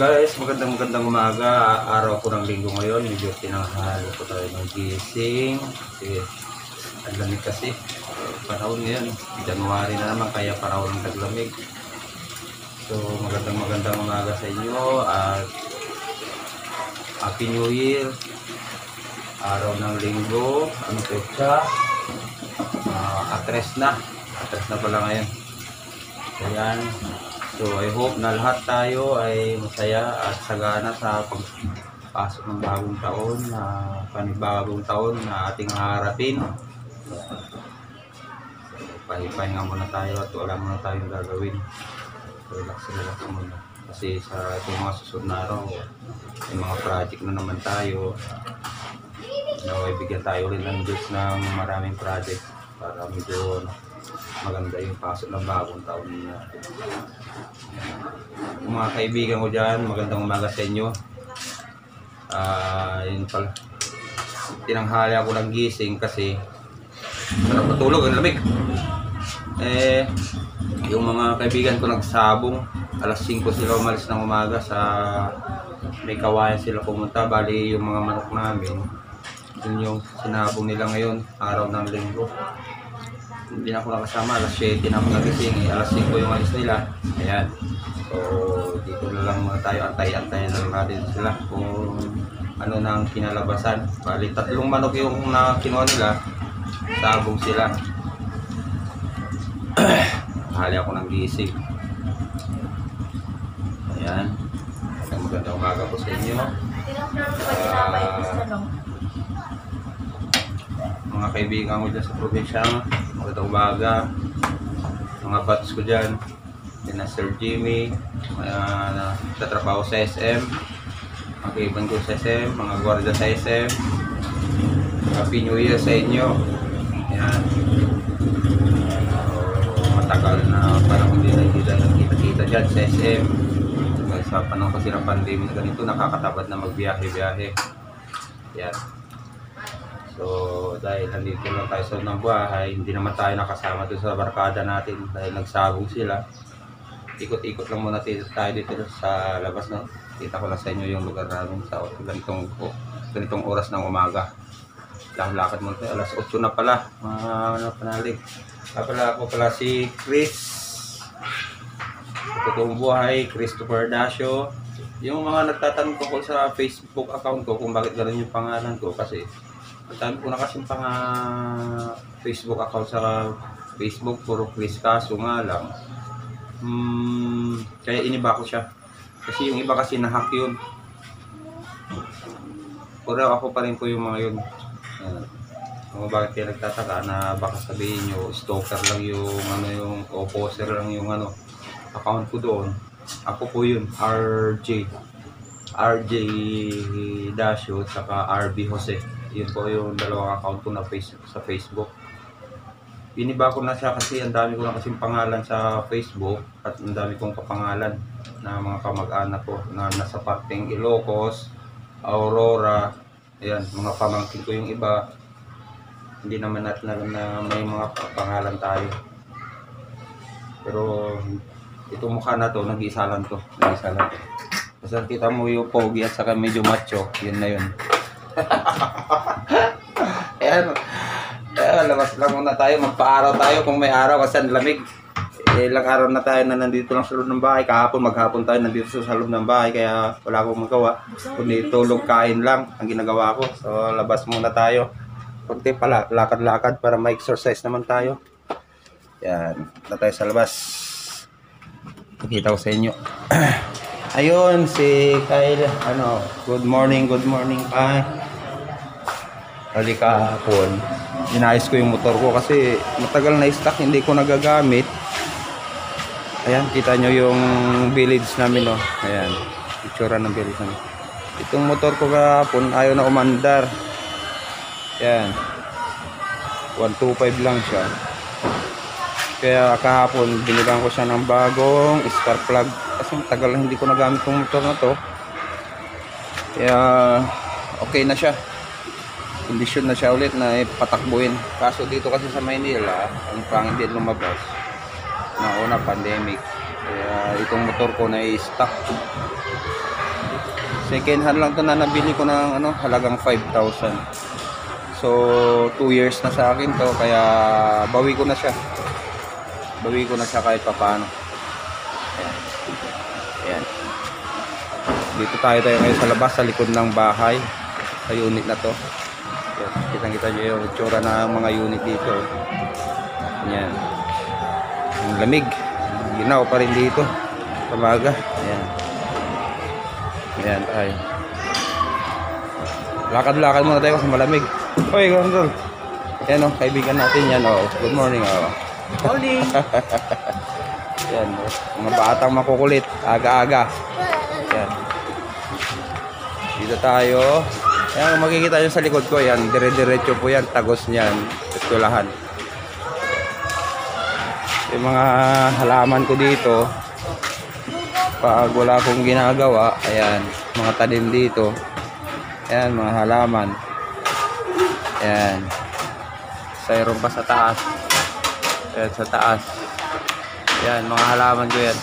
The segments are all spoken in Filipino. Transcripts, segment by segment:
Guys, magandang umaga. Araw ko ng linggo ngayon. Medyo tinanghali ko tayo ng gising. Kasi ang lamig kasi. Panahon ngayon. January na naman kaya panahon ng taglamig. So magandang umaga sa inyo. At Happy New Year. Araw ng linggo. Ano petsa? Atres na pala ngayon. Ayan. So I hope na lahat tayo ay masaya at sagana sa pagpasok ng bagong taon, na panibagong taon na ating haharapin. So, pahinga muna tayo at wala muna tayong gagawin. So, relax muna. Kasi sa itong mga susunod na araw, may mga project na naman tayo. Naway bigyan tayo rin ng Diyos ng maraming project para medyo maganda yung pasok ng bagong taon natin. Mga kaibigan ko dyan, magandang umaga sa inyo. Yun pala, tinanghali ako ng gising kasi sarap matulog, ang lamig. Yung mga kaibigan ko nagsabong, alas 5 sila umalis ng umaga sa may kawayan sila pumunta. Bali yung mga manok namin, yun yung sinabong nila ngayon, araw ng linggo. Hindi na ako nakasama, alas 7 na ako nagising, alas 5 yung alis nila. Ayan. So, dito na lang muna tayo, antay-antay na lang natin sila kung ano nang kinalabasan. Bali, 3 manok yung kinuha nila, sabong sila. Hali ako ng gising. Ayan. Magandang umaga po sa inyo. Mga kaibigan ko dyan sa probinsya, magandang umaga. Mga bats ko dyan, din na Sir Jimmy, nagtatrabaho sa SM, mga kaibigan ko sa SM, mga gwardiya sa SM. Happy New Year sa inyo. Yan. Matagal na parang hindi na nakita-kita dyan sa SM. Sa panahon kasi ng pandemic ganito, nakakatabad na magbiyahe-biyahe. Yan. So dahil nandito lang tayo sa ng bahay, hindi naman tayo nakasama doon sa barkada natin dahil nagsabong sila. Ikot-ikot lang muna tayo dito sa labas, no? Kita ko lang sa inyo yung lugar namin sa ganitong oras ng umaga. Lakad muna tayo, alas 8 na pala, mga panalig. Ako pala si Chris, totoong buhay, Christopher Dasio. Yung mga nagtatanong ko sa Facebook account ko kung bakit gano'n yung pangalan ko, kasi dami ko na kasing Facebook account sa Facebook, puro Chris, kaso nga lang kaya iniba ko siya kasi yung iba kasi nahack yun, pero ako pa rin po yung mga yun. Kung bakit kayo nagtataka na baka sabihin nyo stalker lang yung yung o poster lang yung account ko doon, ako po yun, RJ Dasio saka RB Jose. Yun po yung dalawang account ko na sa Facebook. Iniba ko na siya kasi ang dami ko na kasing pangalan sa Facebook at ang dami kong kapangalan na mga kamag-anak ko na nasa parteng Ilocos, Aurora. Ayan, mga pamangkin ko yung iba. Hindi naman natin alam na may mga pangalan tayo. Pero itong mukha na to, nag-iisa lang to. Kasi kita mo yung pogi at saka medyo macho, yun na yun. Ayan, labas lang muna tayo, magpa-araw tayo kung may araw kasi ang lamig. Ilang araw na tayo na nandito lang sa loob ng bahay. Maghapon tayo nandito sa loob ng bahay, kaya wala akong magawa kundi tulog, kain lang ang ginagawa ko. So labas muna tayo, kunti pala, lakad-lakad para ma-exercise naman tayo. Yan, na tayo sa labas. Pakita ko sa inyo. Ayun, si Kyle, good morning pa. Hali kahapon, inayos ko yung motor ko kasi matagal na stock, hindi ko nagagamit. Ayan, kita nyo yung village namin, no? Ayan, itsura ng village namin. Itong motor ko kahapon, ayaw na umandar. Ayan, 125 lang siya. Kaya kahapon, binilang ko siya ng bagong spark plug. Kasi matagal na hindi ko nagamit yung motor na to. Kaya, okay na siya. Kondisyon na siya ulit na patakbuhin. Kaso dito kasi sa Maynila, ang pangit din lumabas. Nauna pandemic. Kaya itong motor ko na i-stock. Second hand lang to na nabili ko ng ano, halagang 5,000. So 2 years na sa akin to, kaya bawi ko na siya. Bawi ko na siya kahit papaano. Ayan. Ayan. Dito tayo ngayon sa labas, sa likod ng bahay, sa unit na to. Kitang-kita nyo yung itsura ng mga unit dito. Ayan. Ang lamig. Ginaw pa rin dito. Pamaga. Ayan. Ayan tayo. Lakad-lakad muna tayo kasi malamig. Oy, Gondol. Ayan o, kaibigan natin yan o. Good morning o. Morning. Ayan o. Mga batang makukulit. Aga-aga. Ayan. Dito tayo. Ayan, makikita nyo sa likod ko, yan, dire-diretso po yan, tagos niyan, eskwelahan. Yung mga halaman ko dito, pag wala akong ginagawa, ayan, mga tanim dito, ayan, mga halaman, ayan, sayron pa sa taas, ayan, sa taas, ayan, mga halaman ko yan,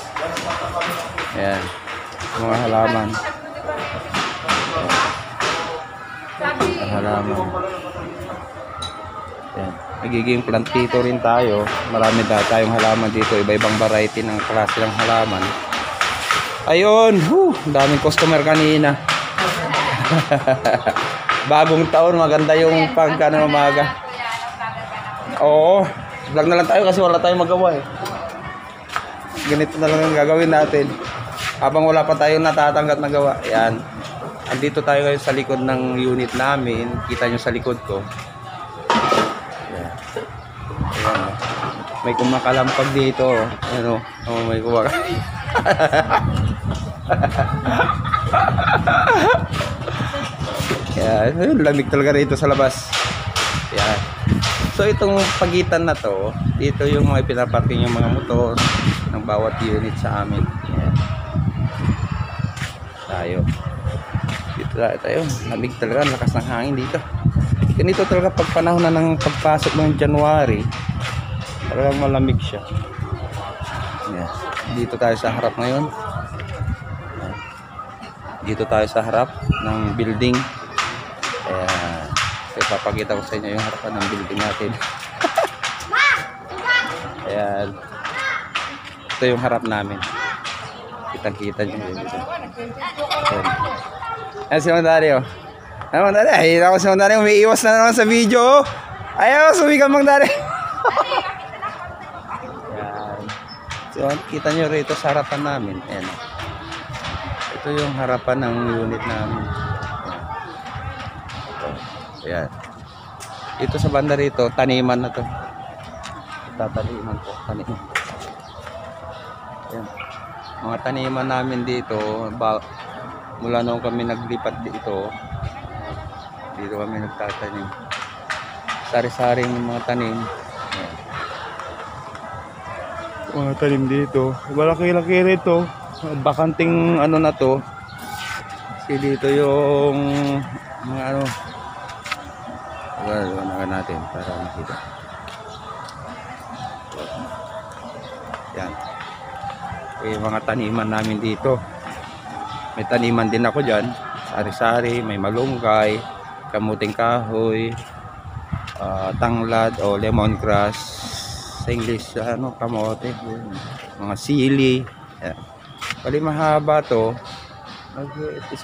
ayan, mga halaman. Halaman. Yan. Magiging plantito rin tayo. Marami na tayong halaman dito. Iba-ibang variety ng klase ng halaman. Ayun. Daming customer kanina. Bagong taon. Maganda yung pagka ng umaga. Oo. Vlog na lang tayo kasi wala tayong magawa eh. Ganito na lang ang gagawin natin. Habang wala pa tayong natatanggap na gawa. Yan. Andito tayo ngayon sa likod ng unit namin. Kita nyo sa likod ko. Ayan. Ayan, oh. May kumakalampag dito. Ano? Oh, may kumakalampag. Ayan. Lamig talaga rito sa labas. Ayan. So itong pagitan na to, dito yung mga pinaparking yung mga motor ng bawat unit sa amin. Ayan. Tayo. Dito tayo, lamig talaga, lakas ng hangin dito. Ganito talaga pag panahon na ng pagpasok ng January, talagang malamig siya. Ayan. Dito tayo sa harap ngayon. Ayan. Dito tayo sa harap ng building. Ayan. So, ipapakita ko sa inyo yung harapan ng building natin. Ayan. Ito yung harap namin. Kitang-kita nyo dito. Ayan. Ayan si Mang Dario. Mang Dario, ay ako si Mang Dario, umiiwas na naman sa video. Ayaw, sumigaw Mang Dario. Ayan. So, kita nyo rito sa harapan namin. Ayan. Ito yung harapan ng unit namin. Ayan. Ito sa banda rito, taniman na to. Tataniman po, taniman. Ayan. Mga taniman namin dito, mula noong kami naglipat dito kami nagtatanim. Sari-saring mga tanim. Ayan. Mga tanim dito. Malaki-laki rito. Bakanting ano na to. Kasi dito yung mga ano. Wala natin para makita. Yan. Mga taniman namin dito. May taniman din ako dyan. Sari-sari, may malunggay, kamuting kahoy, tanglad o lemongrass. Sa English, ano, kamote. Mga sili. Yan. Bali mahaba to. 100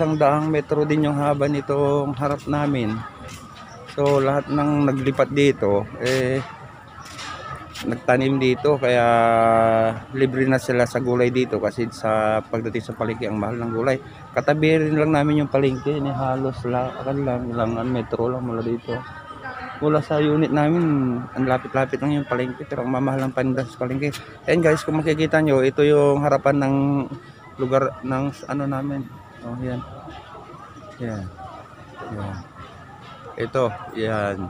metro din yung haba nitong harap namin. So lahat ng naglipat dito nagtanim dito, kaya libre na sila sa gulay dito kasi sa pagdating sa palengke ang mahal ng gulay. Katabi rin lang namin yung palengke, ni halos ilang metro lang mula dito. Mula sa unit namin, ang lapit-lapit lang yung palengke, pero ang mamahal ng paninda sa palengke. And guys, kung makikita nyo, ito yung harapan ng lugar ng ano namin. Oh, yan. Yan. Yan. Ito, yan.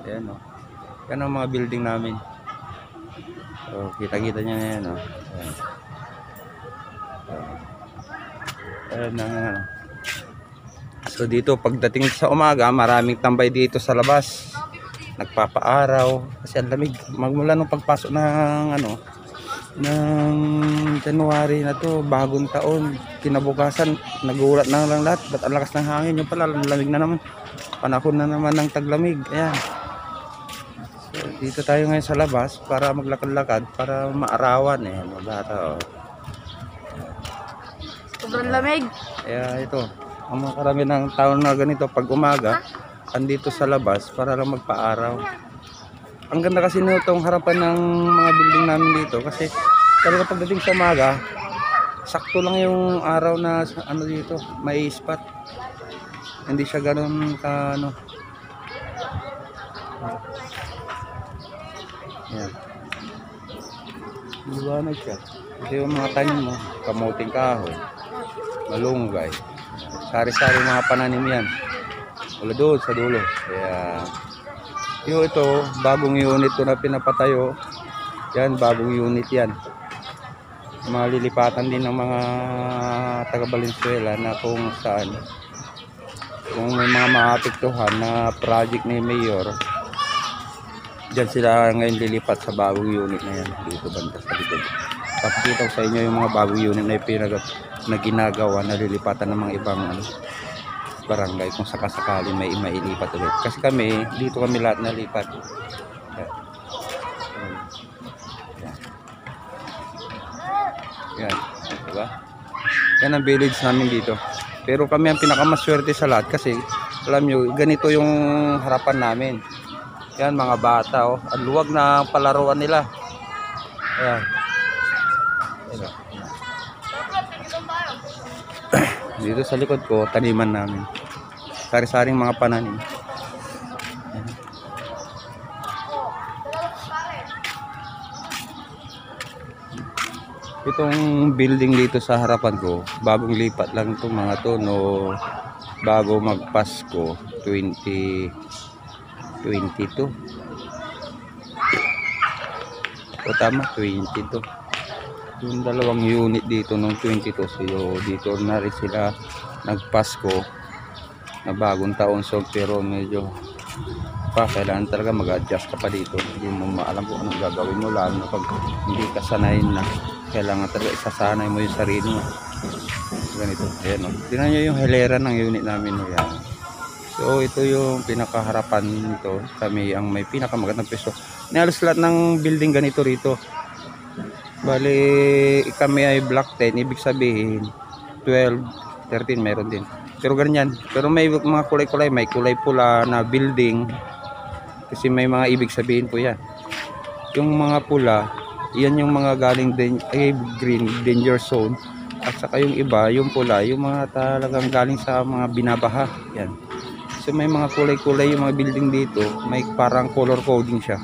Yan, oh. Yan ang mga building namin. So, kita-kita nyo na yan, oh. Yan. Ayan, so dito pagdating sa umaga, maraming tambay dito sa labas. Nagpapaaraw kasi ang lamig. Magmula nung pagpasok ng ng January na to, bagong taon. Kinabukasan, nagulat na lang lahat. Ba't ang lakas ng hangin? Yung pala, lamig na naman. Panahon na naman ng taglamig. Ayan. So, dito tayo ngayon sa labas para maglakad-lakad, para maarawan. Ayan, mabata. Oh. Sobrang lamig. Kaya ito, ang mga karami ng taon na ganito, pag umaga, andito sa labas para lang magpaaraw. Ang ganda kasi nitong harapan ng mga building namin dito kasi talaga pagdating sa umaga, sakto lang yung araw na ano dito, may spot. Hindi siya ganoon ka ano. Yan. Liwanag siya. Kasi yung mga tanim mo, kamuting kahoy, malunggay, sari-sari mga pananim yan. Wala doon sa dulo. Kaya yung ito, bagong unit to na pinapatayo. Yan, bagong unit yan. Malilipatan din ng mga taga Valenzuela na kung saan, kung may mga maapektuhan na project ni Mayor, dyan sila ngayon lilipat sa bagong unit na yan. Dito banda sa likod. Tapos sa inyo yung mga bagong unit na ginagawa na lilipatan ng mga ibang ano, barangay kung sakasakali may mailipat ulit. Kasi kami, dito kami lahat nalipat. Yan. Diba? Yan ang village namin dito. Pero kami ang pinakamaswerte sa lahat kasi alam nyo, ganito yung harapan namin. Yan mga bata, oh. Ang luwag na palaruan nila. Ayan. Diba? Dito sa likod ko, taniman namin. Sari-saring mga pananim. Itong building dito sa harapan ko, bagong lipat lang itong mga to, no, bago magpasko 2022. O tama, 22. Yung dalawang unit dito nung 22, so dito na rin sila nagpasko na bagong taon. So pero medyo kailangan talaga mag-adjust ka pa dito. Hindi mo maalam kung anong gagawin mo, lalo na pag hindi ka sanay na. Kailangan talaga isasanay mo yung sarili mo. Ganito, ayan o. Tingnan nyo yung hilera ng unit namin o yan. So ito yung pinakaharapan nito. Kami ang may pinakamagandang pwesto. Nialos lahat ng building ganito rito. Bali kami ay block 10, ibig sabihin 12, 13 meron din. Pero ganyan. Pero may mga kulay-kulay, may kulay pula na building. Kasi may mga ibig sabihin po yan. Yung mga pula, yan yung mga galing green, danger zone. At saka yung iba, yung pula, yung mga talagang galing sa mga binabaha. Yan. So may mga kulay-kulay yung mga building dito. May parang color coding siya.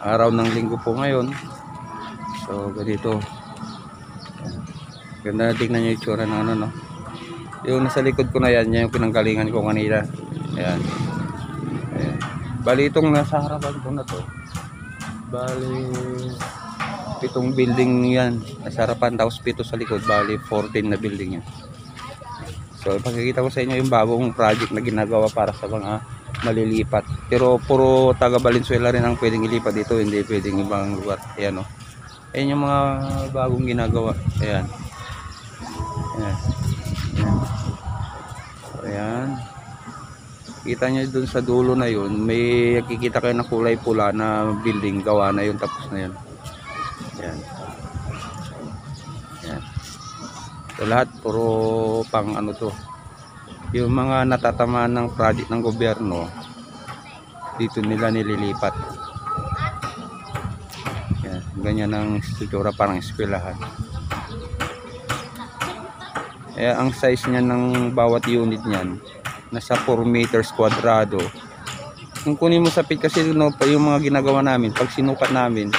Araw ng linggo po ngayon. So ganito. Ganda na tingnan nyo yung itsura ng ano, no? Yung nasa likod ko na yan, yan yung pinanggalingan ko kanina. Ayan. Ayan. Bali itong nasa harapan ko na to, bali pitong building yan nasa harapan, tapos pito sa likod. Bali 14 na building yan. So ipakikita ko sa inyo yung bagong project na ginagawa para sa mga malilipat. Pero puro taga Valenzuela rin ang pwedeng ilipat dito, hindi pwedeng ibang lugar. Ayan o. Ayan yung mga bagong ginagawa. Ayan. Ayan. Ayan. Ayan. Kita nyo dun sa dulo na yun, may kikita kayo na kulay pula na building, gawa na yun, tapos na yun. Ayan. Ayan. So lahat puro pang ano to. Yung mga natatamaan ng project ng gobyerno, dito nila nililipat. Yan, ganyan ang struktura, parang eskwelahan. Ang size niya ng bawat unit niyan, nasa 4 meters kwadrado. Kung kunin mo sa feet, kasi no, yung mga ginagawa namin, pag sinukat namin,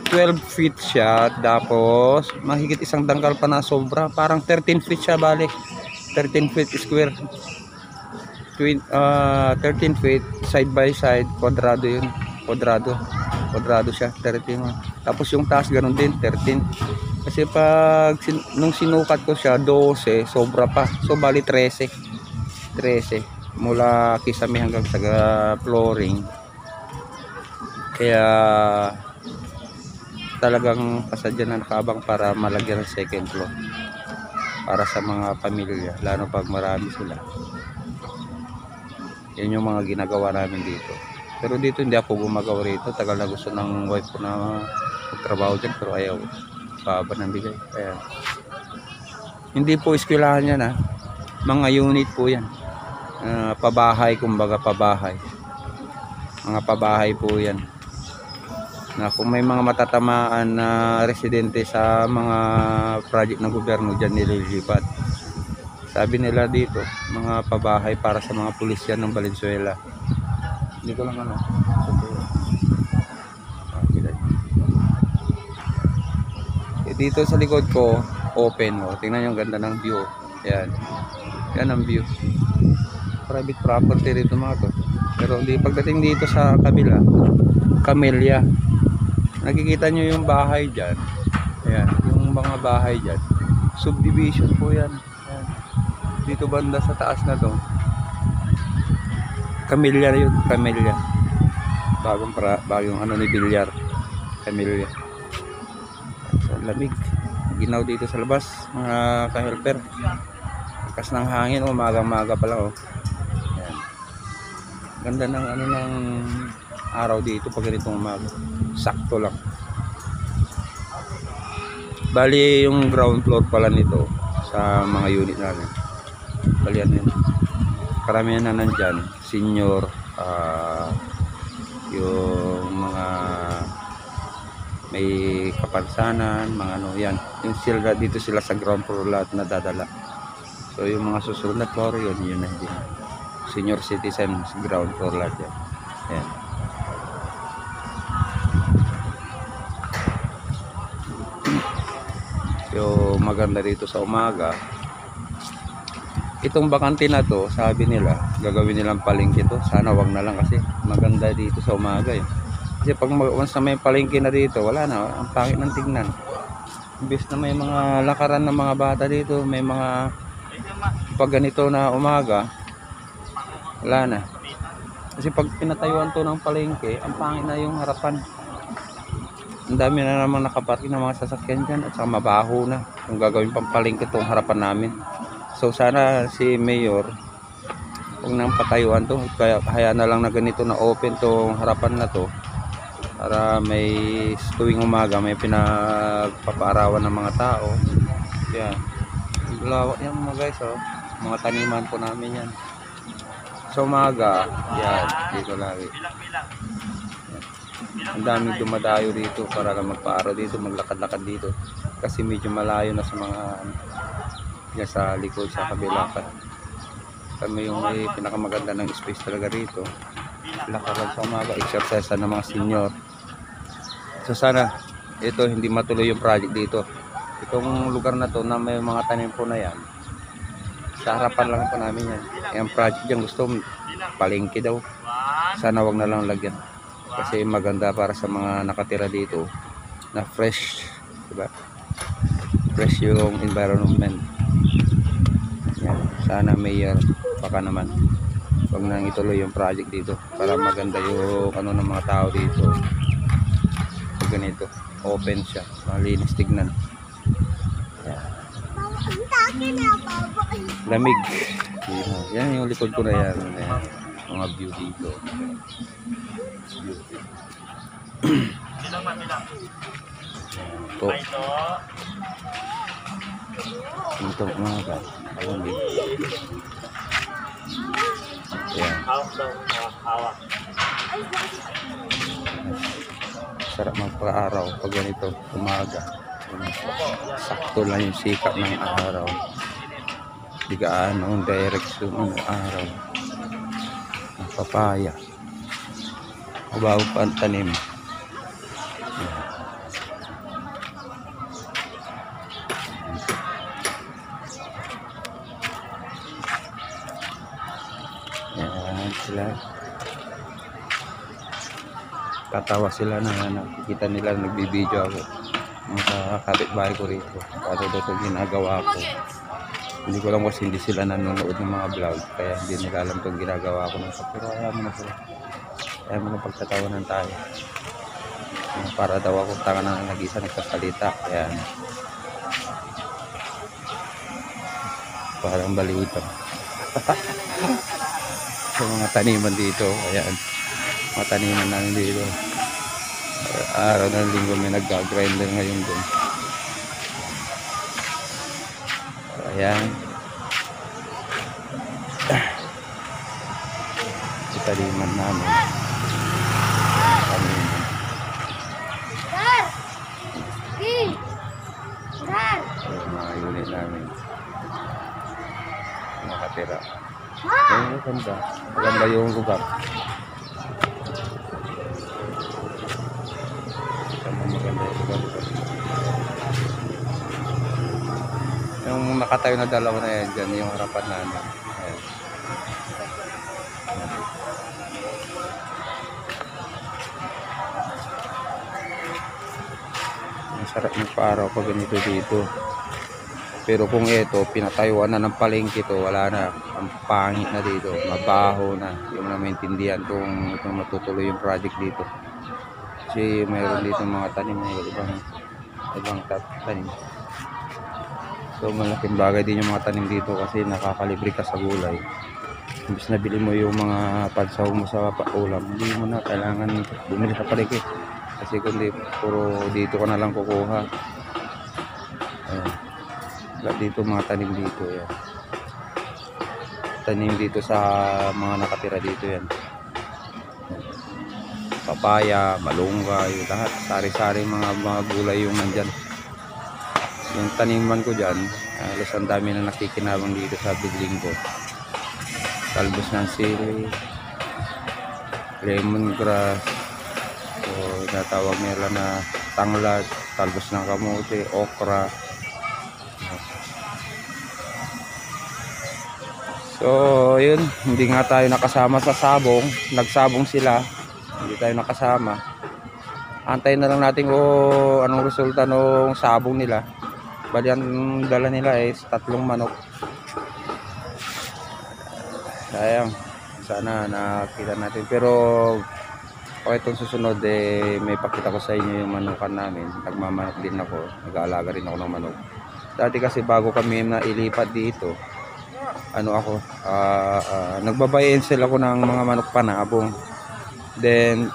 12 feet siya, tapos mahigit isang dangkal pa na sobra, parang 13 feet siya, balik 13 feet square. 13 feet side by side, kwadrado yun, kwadrado siya, 13. Tapos yung taas ganun din, 13. Kasi nung sinukat ko siya 12, sobra pa. So bali 13 mula kisame hanggang sa flooring. Kaya talagang pasadya na nakabang para malagyan ng second floor para sa mga pamilya, lalo pag marami sila. Yan yung mga ginagawa namin dito. Pero dito hindi ako gumagawa rito. Tagal na gusto ng wife ko na magtrabaho dyan, pero ayaw, baba ng bigay. Ayan. Hindi po eskwelahan yan, ha. Mga unit po yan, pabahay, kumbaga pabahay. Mga pabahay po yan, na kung may mga matatamaan na residente sa mga project ng gobyerno dyan nililipat. Sabi nila dito, mga pabahay para sa mga pulisyan ng Valenzuela. Hindi ko lang ano. Dito sa likod ko, open. Tingnan yung ganda ng view. Yan. Yan ang view. Private property rito mga to. Pero hindi, pagdating dito sa kabila, Camellia. Nakikita nyo yung bahay dyan. Ayan, yung mga bahay dyan. Subdivision po yan. Ayan. Dito banda sa taas na to, Camellia yun, Camellia. Bagong ano ni Bilyar. Camellia. So, lamig. Ginaw dito sa labas, mga ka-helper. Lakas ng hangin, maga-maga pa lang. Ayan. Ganda ng ano ng araw dito pag ganitong umaga. Sakto lang. Bali yung ground floor pala nito sa mga unit namin. Bali yan yun. Karamihan na nandyan, senior, yung mga may kapansanan, mga ano yan. Yung sila dito sila sa ground floor lahat nadadala. So yung mga susunod na floor yun na hindi. Senior citizen ground floor lahat yan. Ayan. Yung maganda dito sa umaga, itong bakante na to, sabi nila gagawin nilang palengke to. Sana wag na lang kasi maganda dito sa umaga eh. Kasi pag once na may palengke na dito, wala na, ang pangit ng tignan. Imbes na may mga lakaran ng mga bata dito, may mga pag ganito na umaga, wala na. Kasi pag pinatayuan to ng palengke, ang pangit na yung harapan. Ang dami na namang nakaparking ng mga sasakyan dyan at saka mabaho na kung gagawin pang palengke itong harapan namin. So sana si Mayor, kung nang patayuan to, kaya hayaan na lang na ganito na open tong harapan na to para may tuwing umaga may pinagpapaarawan ng mga tao. Yan. Lawak yan mga guys, oh. Mga taniman po namin yan. Sa umaga, yan, dito lagi. Ang daming dumadayo dito para lang magpaaraw dito, maglakad-lakad dito kasi medyo malayo na sa mga yan sa likod, sa kabila pa. Kami yung may pinakamaganda ng space talaga rito, lakaran sa umaga, exercise ng mga senior. So sana ito hindi matuloy yung project dito. Itong lugar na to na may mga tanim po na yan, sa harapan lang po namin yan. Yung project dyan gusto palengke daw, sana wag na lang lagyan kasi maganda para sa mga nakatira dito na fresh, diba? Fresh yung environment. Yan. Sana Mayor, baka naman wag nang ituloy yung project dito para maganda yung ano ng mga tao dito. So, ganito, open siya, malinis tignan. Yan. Lamig. Yan yung likod ko na yan. Yan. Mga view dito. Ito mga ba? Lamig. Yan. Sarap magpa-araw pag ganito umaga. Sakto lang yung sikat ng araw. Di gaano ang direksyon ng araw. Ang papaya. Mabaho pa ang tanim. Yan sila. Tatawa sila na nakikita nila nagbibideo ako. mga kapitbahay ko rito. Paano daw ito ginagawa ko. Hindi ko lang kasi hindi sila nanonood ng mga vlog. Kaya hindi nila alam itong ginagawa ko. Pero ayaw mo na sila. Ayaw mo na pagtatawanan tayo. Para daw ako tanga na nag-isa nagsasalita. Ayan. Parang balita. Sa mga taniman dito. Ayan. Mga taniman namin dito. Araw ng linggo may nag-grinder ngayon doon. Ayan. Taniman namin. Taniman. Ayan, mga unit namin. Nakatira. Ayan, maganda. Maganda yung lugar. Maganda yung lugar. Yung nakatayo na dalawa na yan, dyan yung harapan namin. Ayan. Masarap magpa-araw pag ganito dito. Pero kung ito, pinatayuan na ng palengke to, wala na. Ang pangit na dito. Mabaho na. Yung na maintindihan kung matutuloy yung project dito. Kasi mayroon dito mga tanim na ibang tanim. So malaking bagay din yung mga tanim dito kasi nakakalibre ka sa gulay. Imbis na bili mo yung mga pansaw mo sa ulam, hindi mo na kailangan bumili sa palengke. Kasi kundi puro dito ka na lang kukuha. Ayan. Dito mga tanim dito yan. Tanim dito sa mga nakatira dito yan. Papaya, malunggay, lahat sari-sari mga gulay yung nandyan. Yung taniman ko dyan, halos ang dami na nakikinabang dito sa bigling ko. Talbos ng sili, lemongrass, so natawag nila na tanglad, talbos ng kamote, okra. So yun, hindi nga tayo nakasama sa sabong, nagsabong sila, hindi tayo nakasama. Antayin na lang natin kung anong resulta ng sabong nila. Bali ang dala nila is 3 manok. Sayang, sana nakita natin. Pero okay, itong susunod may pakita ko sa inyo yung manukan namin. Nagmamanok din ako, nag-aalaga rin ako ng manok. Dati kasi bago kami na ilipat dito, nagbabayin sila ko ng mga manok panabong. Then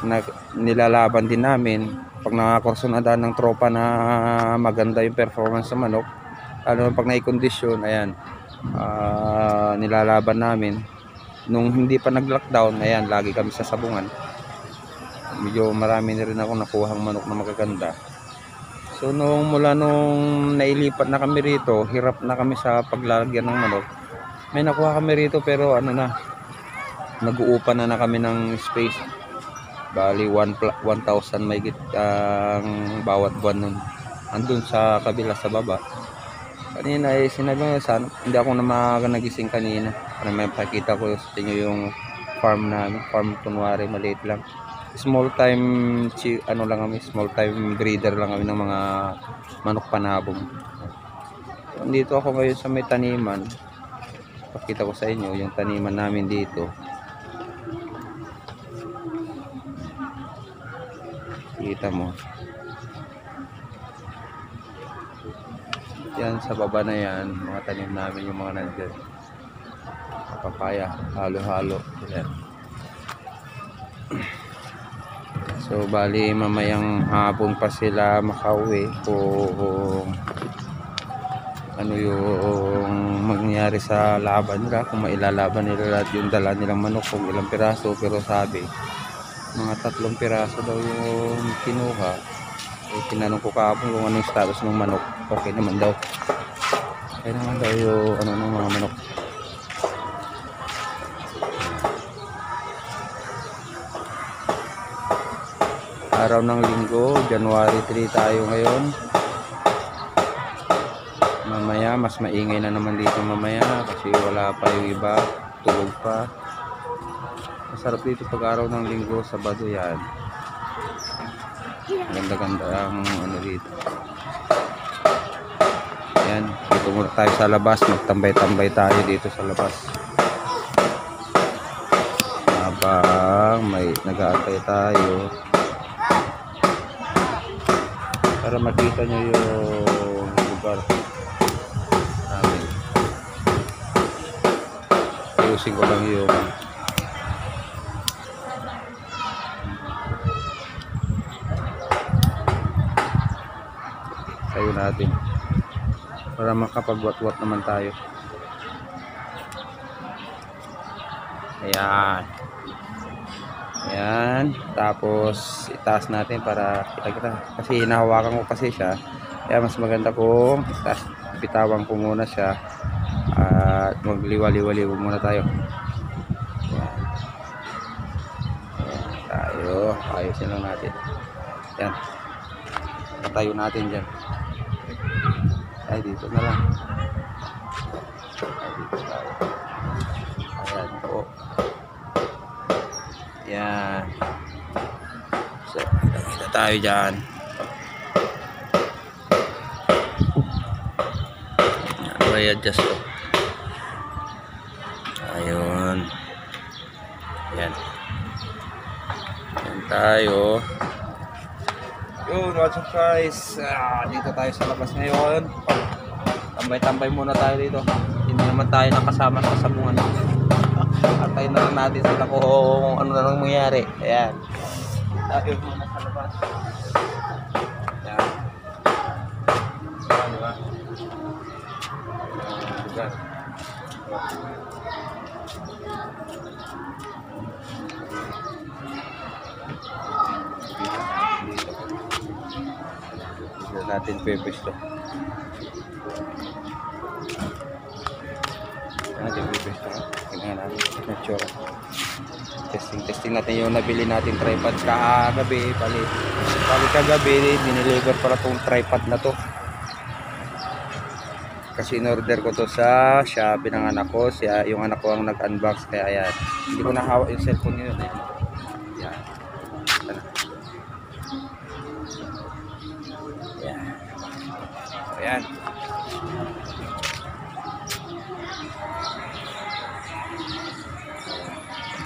nilalaban din namin pag nakakursunadaan ng tropa na maganda yung performance sa manok, pag naikondisyon, ayan, nilalaban namin. Nung hindi pa nag-lockdown, ayan, lagi kami sa sabungan. Medyo marami na rin ako nakuhang manok na magaganda. So mula nung nailipat na kami rito, hirap na kami sa paglalagyan ng manok. May nakuha kami rito pero nag-uupa na kami ng space. Bali 1,000 may ang bawat buwan nun. Andun sa kabila sa baba. Kanina sinabi mo sana hindi ako nagising kanina para may pakita ko sa inyo yung farm namin. Farm kunwari maliit lang. Small time small time breeder lang kami ng mga manok panabong. So, dito ako ngayon sa may taniman. Pakita ko sa inyo yung taniman namin dito. Kita mo. Yan sa baba na yan, mga tanim namin yung mga nandiyan. Papaya, halo-halo. Yan. So bali mamayang hapon pa sila makauwi kung ano yung mangyayari sa laban nila, kung mailalaban nila lahat yung dala nilang manok, kung ilang piraso. Pero sabi mga 3 piraso daw yung kinuha. Tinanong ko kahapon kung anong status ng manok. Okay naman daw. Okay naman daw yung ng mga manok. Araw ng linggo, January 3 tayo ngayon. Mamaya mas maingay na naman dito mamaya kasi wala pa yung iba, tulog pa. Masarap dito pag araw ng linggo, Sabado yan. Ganda-ganda ang dito. Ayan, dito muna tayo sa labas. Magtambay-tambay tayo dito sa labas. Habang may nag-aantay tayo. Para makita nyo yung lugar namin. Ayusin ko lang yung sayo natin. Para makapagwat-wat naman tayo. Ayan. Ayan. Tapos itaas natin para kita-kita. Kasi hinahawakan ko kasi siya. Kaya mas maganda kung bitawan ko muna siya. At magliwaliwaliw muna tayo. Ayan. Ayan. Tayo. Ayusin lang natin. Ayan. Patayo natin dyan. Ay, dito na lang. Ay, dito tayo. Ayan, ito. Ayan. So, nakita tayo dyan. Ayan, adjust ko. Ayun. Ayan. Ayan tayo. Yun, what's up guys? Dito tayo sa labas ngayon. Tambay-tambay muna tayo dito. Hindi naman tayo nakasama sa sabungan. Antayin na lang natin sila kung ano na lang mangyari. Ayan. Tayo muna sa labas. Ayan. Ayan, diba? Ayan. Natin pepesto. Natin pepesto. Tingnan natin natsura. Testing natin yung nabili natin tripod kagabi. Palit kagabi, diniliver para tong tripod na to. Kasi in-order ko to sa Shopee ng anak ko. Siya, yung anak ko ang nag-unbox. Kaya ayan. Hindi ko nahawak yung cellphone yun. Ayan. Ayan. Ayan.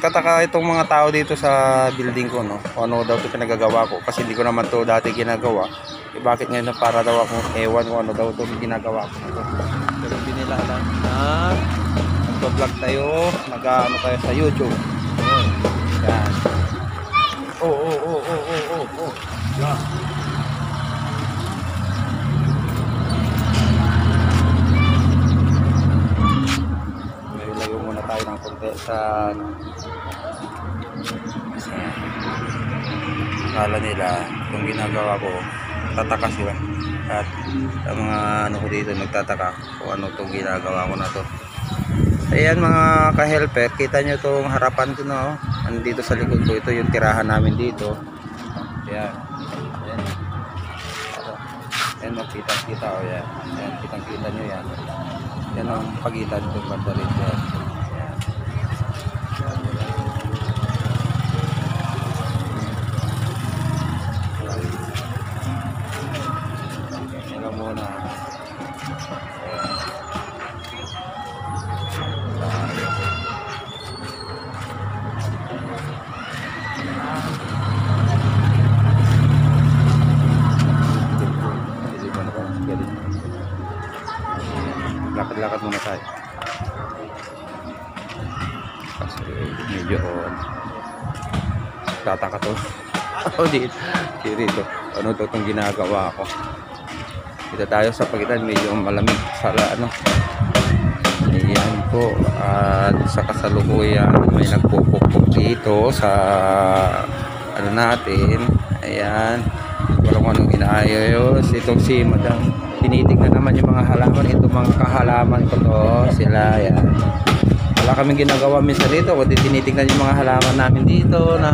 Tataka itong mga tao dito sa building ko, no? O ano daw ito pinagagawa ko. Kasi hindi ko naman to dati ginagawa. Eh bakit ngayon para daw akong ewan ko ano daw ito ginagawa ko. Pero binila lang na mag-vlog tayo. Nag-ano tayo sa YouTube. Ayan. Oh. Yeah. Tayo ng konti sa kala nila kung ginagawa ko tataka sila at ang mga ano ko dito nagtataka kung ano itong ginagawa ko na to. Ayan mga ka-helper, kita nyo itong harapan ko na andito sa likod ko, ito yung tirahan namin dito. Ayan ayan makita o yan kitang kita nyo yan ang pagitan itong banda rin yan. Muna lakad-lakad muna tayo kasi medyo tataka to dito ano to itong ginagawa ko. Dito tayo sa pagitan, medyo malamig sa ano. Ayan po. At sa kasalukuyan may nagpupukpuk dito sa ano natin. Ayan. Walang anong inaayos. Itong si Madam. Tinitignan naman yung mga halaman. Itong mga kahalaman ko to. Sila. Ayan. Wala kaming ginagawa minsan dito. Kundi tinitignan yung mga halaman namin dito na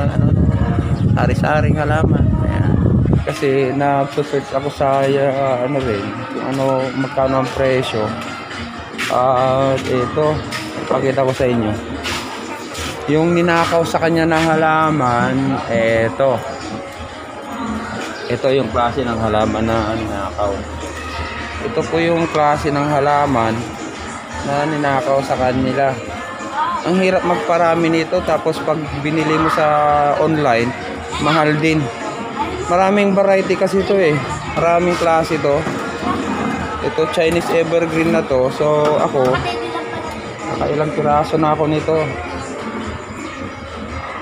ano, sari-saring halaman. Ayan. Kasi na-search ako sa ano rin, kung ano magkano ang presyo. At ito, pakita ko sa inyo. Yung ninakaw sa kanya na halaman, ito yung klase ng halaman na ninakaw. Ito po yung klase ng halaman na ninakaw sa kanila. Ang hirap magparami nito, tapos pag binili mo sa online, mahal din. Maraming variety kasi ito eh. Maraming klase ito. Ito Chinese evergreen na to. So ako, nakailang piraso na ako nito.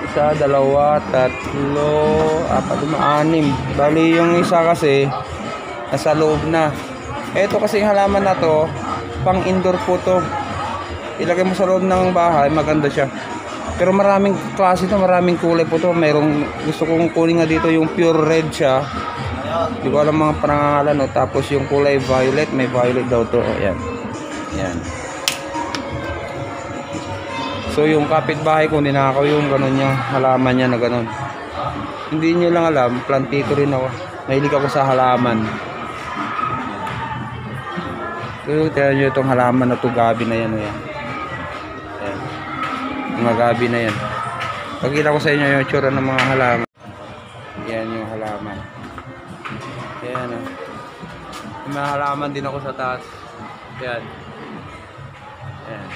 Isa, dalawa, tatlo, apat, lima, anim. Bali yung isa kasi nasa loob na. Ito kasi halaman na to, pang indoor po to. Ilagay mo sa loob ng bahay, maganda siya. Pero maraming klase to, maraming kulay po to. Merong gusto kong kunin nga dito yung pure red siya. Di ko alam mga pangalan, no. Tapos yung kulay violet, may violet daw to. Ayan. Ayan. So yung kapitbahay ko, ninakaw yung ganun yung halaman niya na ganun. Hindi nyo lang alam, plantito rin ako. Mahilig ako sa halaman. So tignan nyo itong halaman na to, gabi na yan. Ayan. Ayan. Mga gabi na yan. Pagkita ko sa inyo yung tsura ng mga halaman. Yan yung halaman. Ayan o. May mga halaman din ako sa taas. Ayan. Ayan.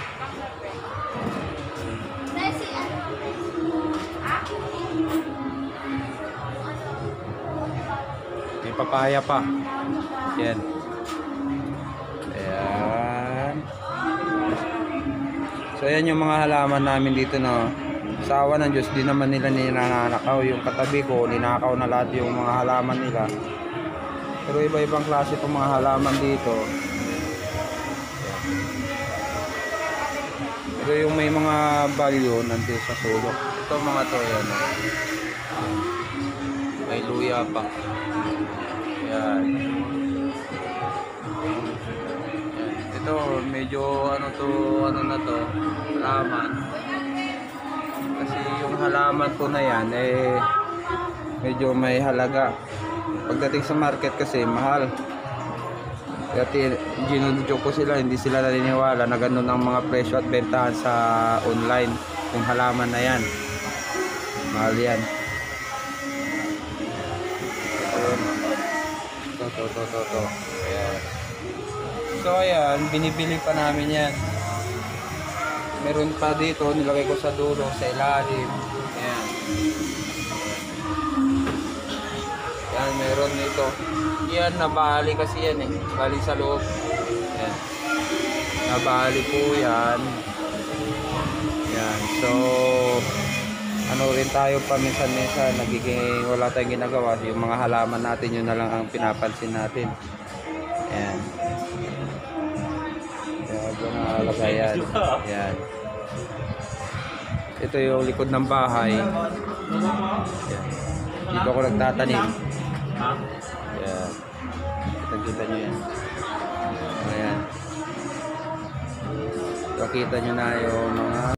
May papaya pa. Ayan. Ayan. So ayan yung mga halaman namin dito, no. Sa awa ng Diyos, di naman nila ninanakaw. Yung katabi ko, ninakaw na lahat yung mga halaman nila. Pero iba-ibang klase itong mga halaman dito. Pero yung may mga value nandito sa sulok. Ito mga to, yan. May luya pa. Yan. Ito, medyo ano to, ano na to, halaman. Kasi yung halaman po na yan, eh, medyo may halaga. Pagdating sa market kasi, mahal. Kaya ginudyo ko sila, hindi sila naniniwala na ganun ang mga presyo at bentahan sa online. Yung halaman na yan, mahal yan. Ito. Ayan. So ayan, binibili pa namin yan. Meron pa dito, nilagay ko sa dulo, sa ilalim. Ayan. Yan, meron nito. Yan, nabali kasi yan eh. Bali sa loob. Yan. Nabali po yan. Yan. So, ano rin tayo paminsan-minsan, nagiging wala tayong ginagawa. Yung mga halaman natin, yun na lang ang pinapansin natin. Yan. Yan, mahalaga yan. Yan. Ito yung likod ng bahay. Yan. Dito ako nagtatanim. Yan. Kita nyo yan. Ayan. Nakita nyo na yung mga